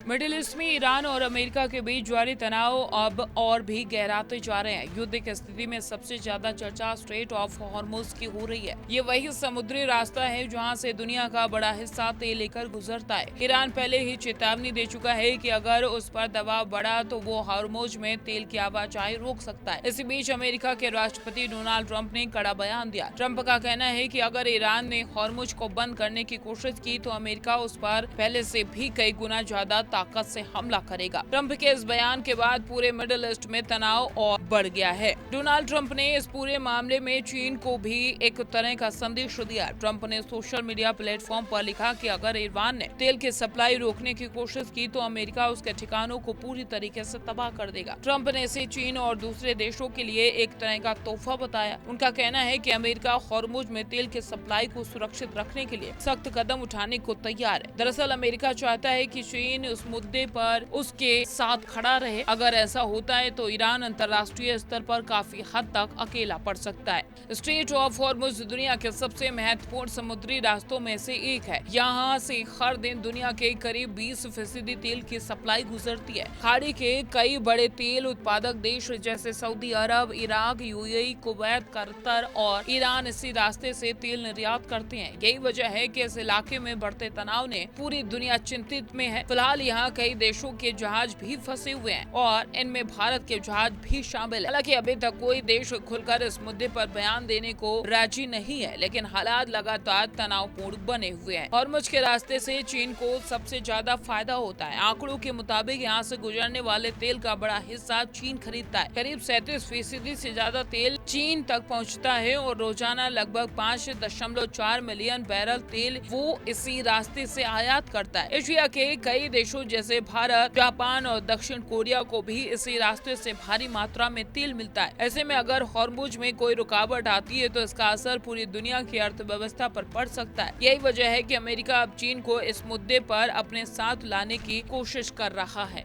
Middle east में Iran और America के बीच जारी तनाव अब और भी गहराते जा रहे हैं। युद्ध की स्थिति में सबसे ज्यादा चर्चा स्ट्रेट ऑफ हॉर्मुज की हो रही है। ये वही समुद्री रास्ता है जहां से दुनिया का बड़ा हिस्सा तेल लेकर गुजरता है। ईरान पहले ही चेतावनी दे चुका है कि अगर उस पर दबाव बढ़ा तो वो हॉर्मुज में तेल की आवाजाही रोक सकता है। इसी बीच अमेरिका के राष्ट्रपति डोनाल्ड ट्रंप ने कड़ा बयान दिया। ट्रंप का कहना है कि अगर ईरान ने हॉर्मुज को बंद करने की कोशिश की तो अमेरिका उस पर पहले से भी कई गुना ज्यादा ताकत से हमला करेगा। ट्रंप के इस बयान के बाद पूरे मिडिल ईस्ट में तनाव और बढ़ गया है। डोनाल्ड ट्रंप ने इस पूरे मामले में चीन को भी एक तरह का संदेश दिया। ट्रंप ने सोशल मीडिया प्लेटफॉर्म पर लिखा कि अगर ईरान ने तेल की सप्लाई रोकने की कोशिश की तो अमेरिका उसके ठिकानों को पूरी तरीके से तबाह कर देगा। ट्रंप ने इसे चीन और दूसरे देशों के लिए एक तरह का तोहफा बताया। उनका कहना है कि अमेरिका हॉर्मुज में तेल की सप्लाई को सुरक्षित रखने के लिए सख्त कदम उठाने को तैयार है। दरअसल अमेरिका चाहता है कि चीन उस मुद्दे पर उसके साथ खड़ा रहे। अगर ऐसा होता है तो ईरान अंतर्राष्ट्रीय स्तर पर काफी हद तक अकेला पड़ सकता है। स्ट्रेट ऑफ हॉर्मुज दुनिया के सबसे महत्वपूर्ण समुद्री रास्तों में से एक है। यहाँ से हर दिन दुनिया के करीब 20% तेल की सप्लाई गुजरती है। खाड़ी के कई बड़े तेल उत्पादक देश जैसे सऊदी अरब, इराक, यूएई, कुवैत, कतर और ईरान इसी रास्ते से तेल निर्यात करते हैं। यही वजह है कि इस इलाके में बढ़ते तनाव ने पूरी दुनिया चिंतित में है। फिलहाल यहाँ कई देशों के जहाज भी फंसे हुए हैं और इनमें भारत के जहाज भी शामिल है। हालांकि अभी तक कोई देश खुलकर इस मुद्दे पर बयान देने को राजी नहीं है, लेकिन हालात लगातार तनावपूर्ण बने हुए हैं। हॉर्मुज के रास्ते से चीन को सबसे ज्यादा फायदा होता है। आंकड़ों के मुताबिक यहाँ से गुजरने वाले तेल का बड़ा हिस्सा चीन खरीदता है। करीब 37% से ज्यादा तेल चीन तक पहुँचता है और रोजाना लगभग 5.4 मिलियन बैरल तेल वो इसी रास्ते से आयात करता है। एशिया के कई देशों जैसे भारत, जापान और दक्षिण कोरिया को भी इसी रास्ते से भारी मात्रा में तेल मिलता है। ऐसे में अगर हॉर्मुज में कोई रुकावट आती है तो इसका असर पूरी दुनिया की अर्थव्यवस्था पर पड़ सकता है। यही वजह है कि अमेरिका अब चीन को इस मुद्दे पर अपने साथ लाने की कोशिश कर रहा है।